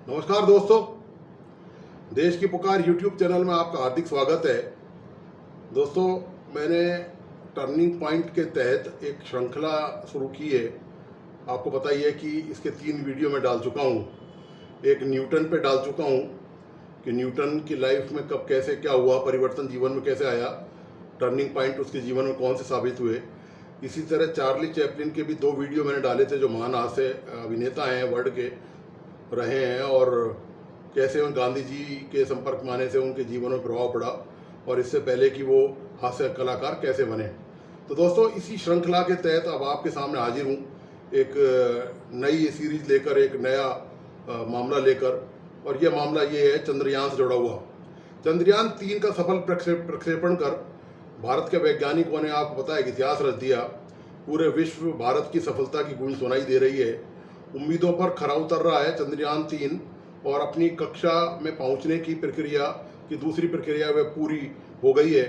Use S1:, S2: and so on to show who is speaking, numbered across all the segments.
S1: नमस्कार दोस्तों, देश की पुकार यूट्यूब चैनल में आपका हार्दिक स्वागत है। दोस्तों, मैंने टर्निंग पॉइंट के तहत एक श्रृंखला शुरू की है। आपको पता ही है कि इसके 3 वीडियो में डाल चुका हूँ। एक न्यूटन पे डाल चुका हूँ कि न्यूटन की लाइफ में कब कैसे क्या हुआ, परिवर्तन जीवन में कैसे आया, टर्निंग पॉइंट उसके जीवन में कौन से साबित हुए। इसी तरह चार्ली चैपलिन के भी 2 वीडियो मैंने डाले थे, जो महान हास्य अभिनेता हैं, वर्ल्ड के रहे हैं, और कैसे उन गांधी जी के संपर्क में आने से उनके जीवन में प्रभाव पड़ा, और इससे पहले कि वो हास्य कलाकार कैसे बने। तो दोस्तों, इसी श्रृंखला के तहत अब आपके सामने हाजिर हूँ, एक नई सीरीज लेकर, एक नया मामला लेकर। और यह मामला ये है चंद्रयान से जुड़ा हुआ। चंद्रयान 3 का सफल प्रक्षेपण कर भारत के वैज्ञानिकों ने, आपको पता है, इतिहास रच दिया। पूरे विश्व भारत की सफलता की गूंज सुनाई दे रही है। उम्मीदों पर खरा उतर रहा है चंद्रयान 3, और अपनी कक्षा में पहुंचने की प्रक्रिया की दूसरी प्रक्रिया वह पूरी हो गई है।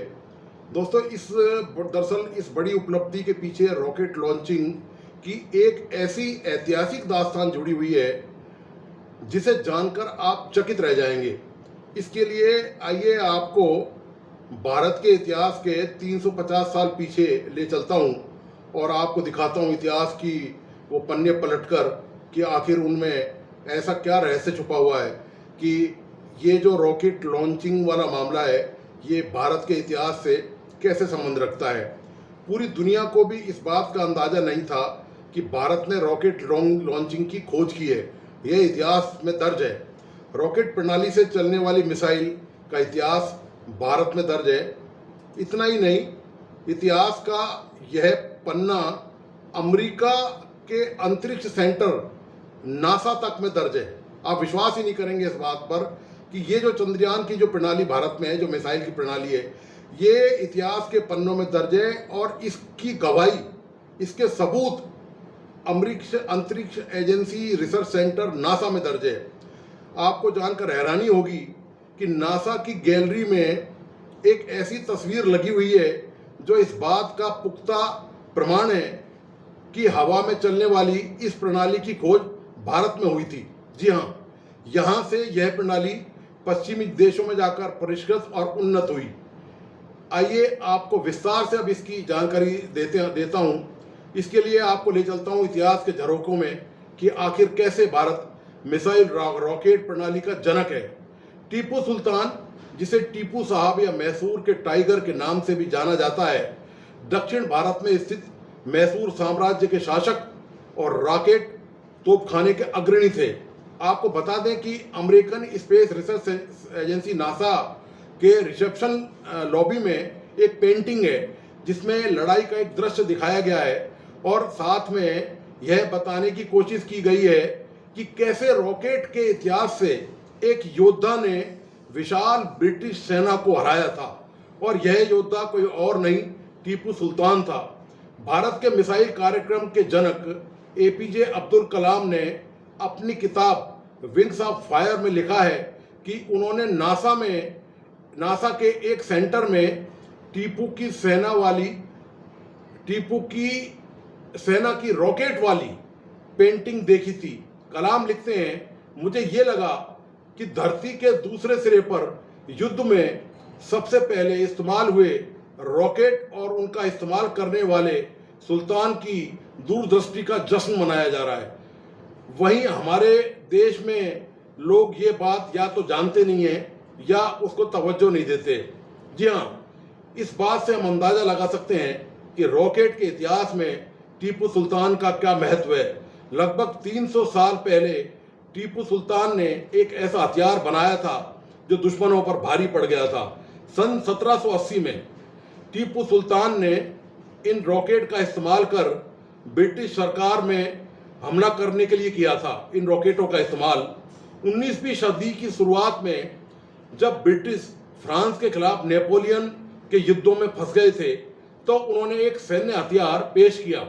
S1: दोस्तों, दरअसल इस बड़ी उपलब्धि के पीछे रॉकेट लॉन्चिंग की एक ऐसी ऐतिहासिक दास्तान जुड़ी हुई है जिसे जानकर आप चकित रह जाएंगे। इसके लिए आइए आपको भारत के इतिहास के 350 साल पीछे ले चलता हूँ और आपको दिखाता हूँ इतिहास की वो पन्ने पलटकर कि आखिर उनमें ऐसा क्या रहस्य छुपा हुआ है कि ये जो रॉकेट लॉन्चिंग वाला मामला है, ये भारत के इतिहास से कैसे संबंध रखता है। पूरी दुनिया को भी इस बात का अंदाज़ा नहीं था कि भारत ने रॉकेट लॉन्चिंग की खोज की है। यह इतिहास में दर्ज है। रॉकेट प्रणाली से चलने वाली मिसाइल का इतिहास भारत में दर्ज है। इतना ही नहीं, इतिहास का यह पन्ना अमेरिका के अंतरिक्ष सेंटर नासा तक में दर्ज है। आप विश्वास ही नहीं करेंगे इस बात पर कि ये जो चंद्रयान की जो प्रणाली भारत में है, जो मिसाइल की प्रणाली है, ये इतिहास के पन्नों में दर्ज है, और इसकी गवाही, इसके सबूत अंतरिक्ष एजेंसी रिसर्च सेंटर नासा में दर्ज है। आपको जानकर हैरानी होगी कि नासा की गैलरी में एक ऐसी तस्वीर लगी हुई है जो इस बात का पुख्ता प्रमाण है कि हवा में चलने वाली इस प्रणाली की खोज भारत में हुई थी। जी हाँ, यहाँ से यह प्रणाली पश्चिमी देशों में जाकर परिष्कृत और उन्नत हुई। आइए आपको विस्तार से अब इसकी जानकारी देता हूँ। इसके लिए आपको ले चलता हूँ इतिहास के झरोखों में कि आखिर कैसे भारत मिसाइल रॉकेट प्रणाली का जनक है। टीपू सुल्तान, जिसे टीपू साहब या मैसूर के टाइगर के नाम से भी जाना जाता है, दक्षिण भारत में स्थित मैसूर साम्राज्य के शासक और रॉकेट तोपखाने के अग्रणी थे। आपको बता दें कि American space research agency NASA के रिसेप्शन लॉबी में एक पेंटिंग है जिसमें लड़ाई का एक दृश्य दिखाया गया है, और साथ में यह बताने की कोशिश की गई है कि कैसे रॉकेट के इतिहास से एक योद्धा ने विशाल ब्रिटिश सेना को हराया था, और यह योद्धा कोई और नहीं, टीपू सुल्तान था। भारत के मिसाइल कार्यक्रम के जनक एपीजे अब्दुल कलाम ने अपनी किताब विंग्स ऑफ फायर में लिखा है कि उन्होंने नासा के एक सेंटर में टीपू की सेना की रॉकेट वाली पेंटिंग देखी थी। कलाम लिखते हैं, मुझे ये लगा कि धरती के दूसरे सिरे पर युद्ध में सबसे पहले इस्तेमाल हुए रॉकेट और उनका इस्तेमाल करने वाले सुल्तान की दूरदृष्टि का जश्न मनाया जा रहा है। वहीं हमारे देश में लोग ये बात या तो जानते नहीं हैं या उसको तवज्जो नहीं देते। जी हाँ, इस बात से हम अंदाजा लगा सकते हैं कि रॉकेट के इतिहास में टीपू सुल्तान का क्या महत्व है। लगभग 300 साल पहले टीपू सुल्तान ने एक ऐसा हथियार बनाया था जो दुश्मनों पर भारी पड़ गया था। सन 1780 में टीपू सुल्तान ने इन रॉकेट का इस्तेमाल कर ब्रिटिश सरकार में हमला करने के लिए किया था। इन रॉकेटों का इस्तेमाल 19वीं सदी की शुरुआत में जब ब्रिटिश फ्रांस के खिलाफ नेपोलियन के युद्धों में फंस गए थे, तो उन्होंने एक सैन्य हथियार पेश किया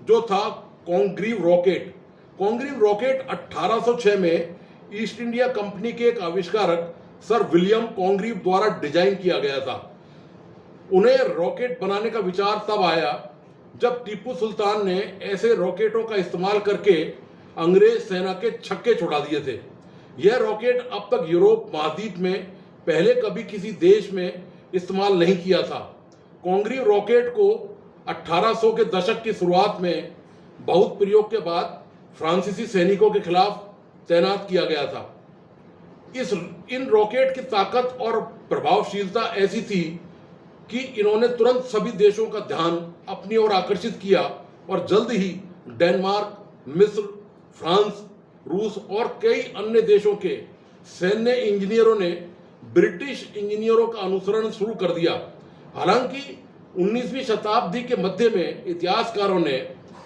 S1: जो था कॉन्ग्रीव रॉकेट। कॉन्ग्रीव रॉकेट 1806 में ईस्ट इंडिया कंपनी के एक आविष्कारक सर विलियम कॉन्ग्रीव द्वारा डिजाइन किया गया था। उन्हें रॉकेट बनाने का विचार तब आया जब टीपू सुल्तान ने ऐसे रॉकेटों का इस्तेमाल करके अंग्रेज सेना के छक्के छुड़ा दिए थे। यह रॉकेट अब तक यूरोप महाद्वीप में पहले कभी किसी देश में इस्तेमाल नहीं किया था। कॉन्ग्रीव रॉकेट को 1800 के दशक की शुरुआत में बहुत प्रयोग के बाद फ्रांसीसी सैनिकों के खिलाफ तैनात किया गया था। इन रॉकेट की ताकत और प्रभावशीलता ऐसी थी कि इन्होंने तुरंत सभी देशों का ध्यान अपनी ओर आकर्षित किया और जल्द ही डेनमार्क, मिस्र, फ्रांस, रूस और कई अन्य देशों के सैन्य इंजीनियरों ने ब्रिटिश इंजीनियरों का अनुसरण शुरू कर दिया। हालांकि 19वीं शताब्दी के मध्य में इतिहासकारों ने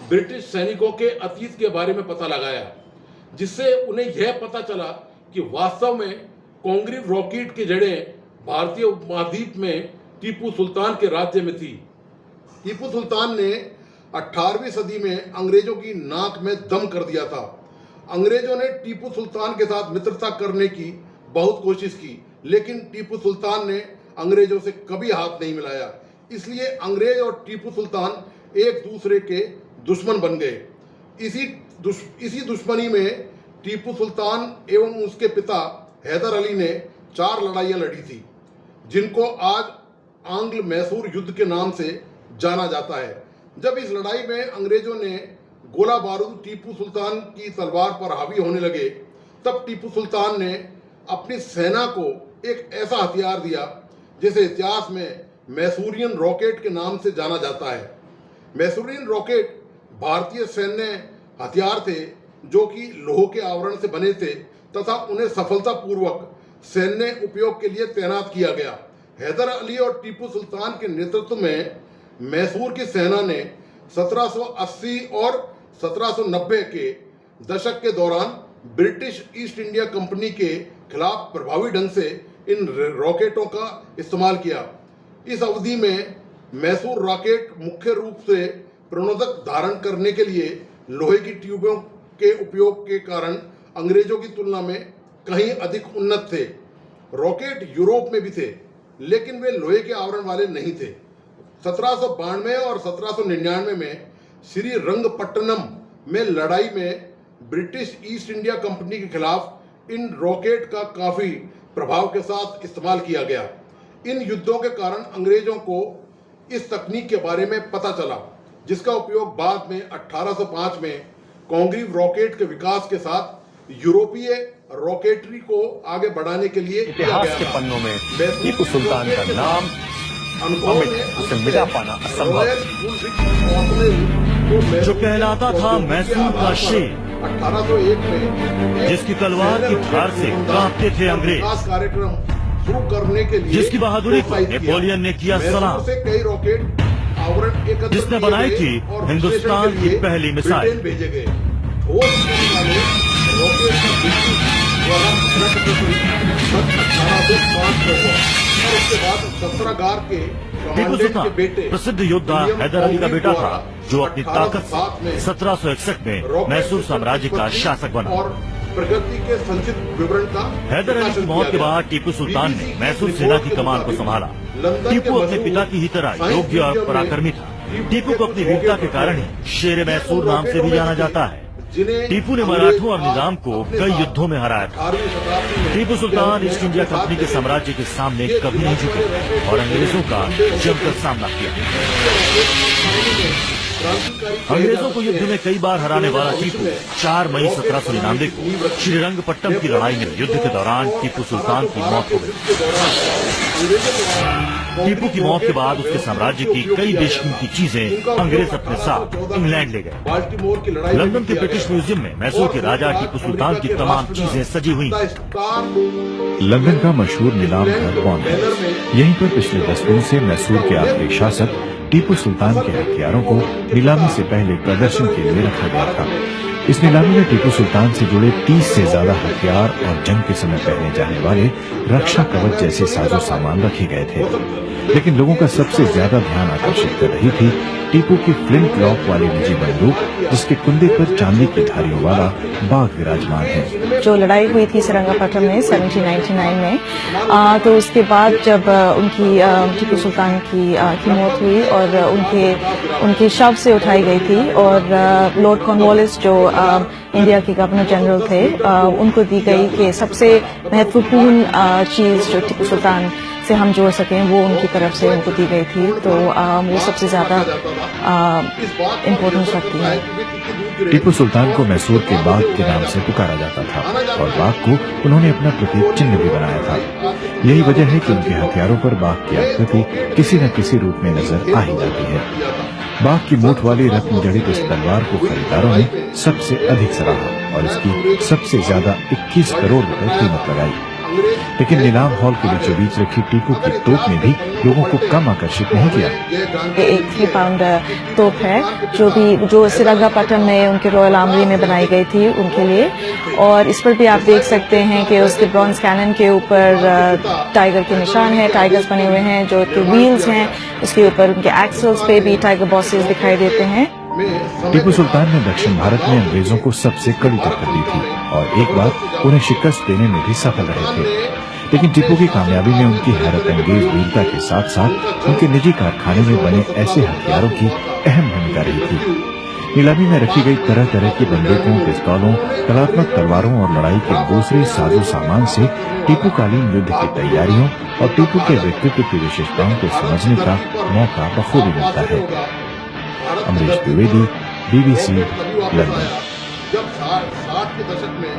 S1: ब्रिटिश सैनिकों के अतीत के बारे में पता लगाया, जिससे उन्हें यह पता चला कि वास्तव में कॉन्ग्रीव रॉकेट की जड़ें भारतीय उपमहाद्वीप में टीपू सुल्तान के राज्य में थी। टीपू सुल्तान ने 18वीं सदी में अंग्रेजों की नाक में दम कर दिया था। अंग्रेजों ने टीपू सुल्तान के साथ मित्रता करने की बहुत कोशिश की, लेकिन टीपू सुल्तान ने अंग्रेजों से कभी हाथ नहीं मिलाया। इसलिए अंग्रेज और टीपू सुल्तान एक दूसरे के दुश्मन बन गए। इसी दुश्मनी में टीपू सुल्तान एवं उसके पिता हैदर अली ने 4 लड़ाइयाँ लड़ी थी, जिनको आज आंग्ल मैसूर युद्ध के नाम से जाना जाता है। जब इस लड़ाई में अंग्रेजों ने गोला बारूद टीपू सुल्तान की तलवार पर हावी होने लगे, तब टीपू सुल्तान ने अपनी सेना को एक ऐसा हथियार दिया जिसे इतिहास में मैसूरियन रॉकेट के नाम से जाना जाता है। मैसूरियन रॉकेट भारतीय सैन्य हथियार थे जो कि लोहे के आवरण से बने थे तथा उन्हें सफलतापूर्वक सैन्य उपयोग के लिए तैनात किया गया। हैदर अली और टीपू सुल्तान के नेतृत्व में मैसूर की सेना ने 1780 और 1790 के दशक के दौरान ब्रिटिश ईस्ट इंडिया कंपनी के खिलाफ प्रभावी ढंग से इन रॉकेटों का इस्तेमाल किया। इस अवधि में मैसूर रॉकेट मुख्य रूप से प्रणोदक धारण करने के लिए लोहे की ट्यूबों के उपयोग के कारण अंग्रेजों की तुलना में कहीं अधिक उन्नत थे। रॉकेट यूरोप में भी थे, लेकिन वे लोहे के आवरण वाले नहीं थे। 1792 और 1799 में श्री रंगपट्टनम में लड़ाई में ब्रिटिश ईस्ट इंडिया कंपनी के खिलाफ इन रॉकेट का काफी प्रभाव के साथ इस्तेमाल किया गया। इन युद्धों के कारण अंग्रेजों को इस तकनीक के बारे में पता चला, जिसका उपयोग बाद में 1805 में कॉन्ग्रीव रॉकेट के विकास के साथ यूरोपीय रॉकेटरी को आगे बढ़ाने के लिए
S2: इतिहास के पन्नों में टीपू सुल्तान का नाम उसे मिटा पाना असंभव,
S3: जो कहलाता था मैसूर का शेर,
S1: 1801 में
S3: जिसकी तलवार की धार से कांपते थे अंग्रेज,
S1: कार्यक्रम शुरू करने के लिए
S3: जिसकी बहादुरी को नेपोलियन ने किया सलाम,
S1: से कई रॉकेट आवरण एकत्र
S3: जिसने बनाई थी हिंदुस्तान की पहली मिसाइल।
S1: भेजे गए ठोस वाले रॉकेट का ब्रिटिश द्वारा और उसके बाद शस्त्रागार के कमांडेंट के बेटे
S3: प्रसिद्ध योद्धा हैदर अली का बेटा था, जो अपनी ताकत से 1761 में मैसूर साम्राज्य का शासक बना।
S1: और प्रगति के संचित विवरण का
S3: हैदर अली की मौत के बाद टीपू सुल्तान ने मैसूर सेना की कमान को संभाला। टीपू अपने पिता की ही तरह योग्य और पराक्रमी था। टीपू को अपनी वीरता के कारण ही शेर मैसूर नाम से भी जाना जाता है। टीपू ने मराठों और निजाम को कई युद्धों में हराया था। Tipu Sultan east India company के साम्राज्य के सामने कभी नहीं झुके और अंग्रेजों का जमकर सामना किया। अंग्रेजों को युद्ध में कई बार हराने वाला टीपू 4 मई 1799 को श्रीरंगपट्टम की लड़ाई में युद्ध के दौरान टीपू सुल्तान की मौत हो गई। टीपू की मौत के बाद उसके साम्राज्य की कई बेशकीमती चीजें अंग्रेज अपने साथ इंग्लैंड ले गए। लंदन के ब्रिटिश म्यूजियम में मैसूर के राजा टीपू सुल्तान की तमाम चीजें सजी हुई।
S4: लंदन का मशहूर नीलाम घर कौन है? यहीं पर पिछले 10 दिन से मैसूर के आखिरी शासक टीपू सुल्तान के हथियारों को नीलामी से पहले प्रदर्शन के लिए रखा गया था। इस नीलामी में टीपू सुल्तान से जुड़े 30 से ज्यादा हथियार और जंग के समय पहने जाने वाले रक्षा कवच जैसे साजो सामान रखे गए थे। लेकिन लोगों का सबसे ज्यादा ध्यान आकर्षित कर रही थी टीपू की फ्लिंट लॉक वाली निजी बंदूक, जिसके कुंदे पर चांदी की धारियों वाला बाग विराजमान है।
S5: जो लड़ाई हुई थी सेरंगापट्टम में 1799 में, तो उसके बाद जब उनकी टीपू सुल्तान की मौत हुई और उनके शव से उठाई गई थी और लॉर्ड कॉर्नवालिस जो इंडिया के गवर्नर जनरल थे, उनको दी गई कि सबसे महत्वपूर्ण चीज जो टीपू सुल्तान से हम जोड़ सकें वो उनकी तरफ से उनको दी गई थी, तो वो सबसे ज्यादा इम्पोर्टेंस रखती है।
S4: टीपू सुल्तान को मैसूर के बाग के नाम से पुकारा जाता था और बाग को उन्होंने अपना प्रतीक चिन्ह भी बनाया था। यही वजह है कि उनके हथियारों पर बाग की आकृति किसी न किसी रूप में नजर आ ही जाती है। बाग की मूठ वाली रत्न जड़ित इस तलवार को खरीदारों ने सबसे अधिक सराहा और इसकी सबसे ज्यादा 21 करोड़ रुपए कीमत लगाई। लेकिन नीलाम हॉल के बीचों बीच रखी टीपू की तोप ने भी लोगों को कम आकर्षित नहीं किया।
S5: एक 3 पाउंड तोप है जो सेरंगापट्टम में उनके रॉयल आर्मरी में बनाई गई थी उनके लिए, और इस पर भी आप देख सकते हैं कि उसके ब्रॉन्ज कैनन के ऊपर टाइगर के निशान है, टाइगर्स बने हुए हैं, जो के व्हील्स हैं उसके ऊपर उनके एक्सल्स पे भी टाइगर बॉसेस दिखाई देते हैं।
S4: टीपू सुल्तान ने दक्षिण भारत में अंग्रेजों को सबसे कड़ी टक्कर दी थी और एक बार उन्हें शिकस्त देने में भी सफल रहे थे। लेकिन टीपू की कामयाबी में उनकी हैरत अंगेज वीरता के साथ साथ उनके निजी कारखाने में बने ऐसे हथियारों की अहम भूमिका रही थी। नीलामी में रखी गई तरह तरह की बंदूकों, पिस्तौलों, कलात्मक तलवारों और लड़ाई के दूसरे साजो सामान से टीपूकालीन युद्ध की तैयारियों और टीपू के व्यक्तित्व की विशेषताओं को समझने का मौका बखूबी मिलता है। Amrish Dwivedi, BBC, London.
S1: जब 60 के दशक में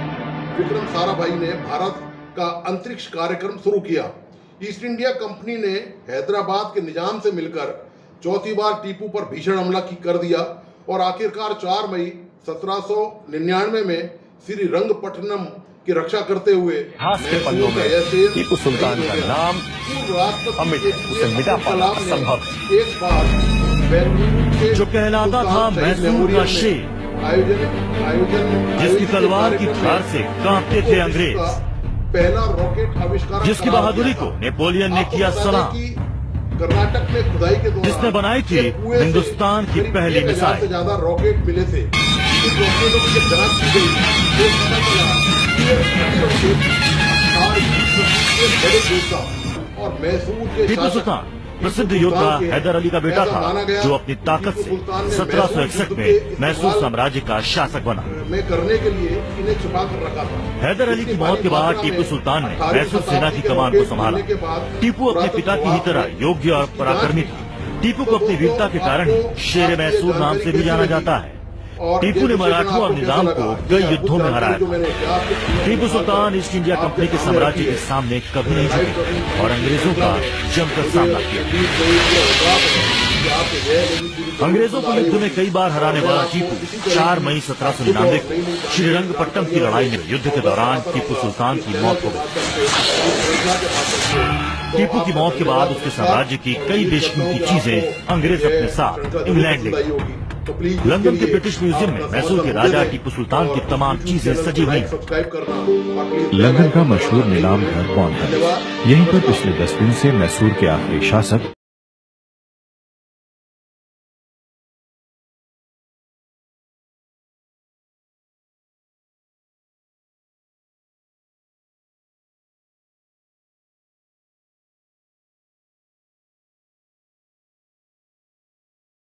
S1: विक्रम साराभाई ने भारत का अंतरिक्ष कार्यक्रम शुरू किया, ईस्ट इंडिया कंपनी ने हैदराबाद के निजाम से मिलकर चौथी बार टीपू पर भीषण हमला कर दिया और आखिरकार 4 मई 1799 में श्री रंगपट्टनम की रक्षा करते हुए
S2: इतिहास के पन्नों में टीपू सुल्तान का नाम अमिट है, उसे मिटा पाना असंभव है।
S1: एक बार
S3: जो कहलाता था मैसूर का शेर, जिसकी तलवार की धार से कांपते थे अंग्रेज,
S1: पहला रॉकेट आविष्कार,
S3: जिसकी बहादुरी को नेपोलियन ने किया सलाम,
S1: कर्नाटक में खुदाई के दौरान
S3: जिसने बनाई थी हिंदुस्तान की पहली मिसाइल।
S1: से ज्यादा रॉकेट मिले थे। इन रॉकेटों की जब जांच की गई तो पता चला कि ये बड़े योद्धा और मैसूर के
S3: टीपू सुल्तान प्रसिद्ध योद्धा हैदर अली का बेटा था, जो अपनी ताकत से 1761 में मैसूर साम्राज्य का शासक बना।
S1: में करने के लिए इन्हें छुपा कर रखा था।
S3: हैदर अली की मौत के बाद टीपू सुल्तान ने मैसूर सेना की कमान को संभाला। टीपू अपने पिता की ही तरह योग्य और पराक्रमी था। टीपू को अपनी वीरता के कारण ही शेर मैसूर नाम से भी जाना जाता है। टीपू ने मराठों और निजाम को कई युद्धों में हराया था। Tipu Sultan east India company के साम्राज्य के सामने कभी नहीं झुके और अंग्रेजों का जमकर सामना किया। अंग्रेजों को युद्ध में कई बार हराने वाला टीपू 4 मई 1799 को श्रीरंगपट्टम की लड़ाई में युद्ध के दौरान टीपू सुल्तान की मौत हो गई। टीपू की मौत के बाद उसके साम्राज्य की कई बेशकीमती चीजें अंग्रेज अपने साथ इंग्लैंड ले गए। लंदन के ब्रिटिश म्यूजियम में मैसूर के राजा टीपू सुल्तान की तमाम चीजें सजी हुई हैं।
S4: लंदन का मशहूर नीलाम घर पौंड है। यहीं पर पिछले 10 दिन से मैसूर के आखिरी शासक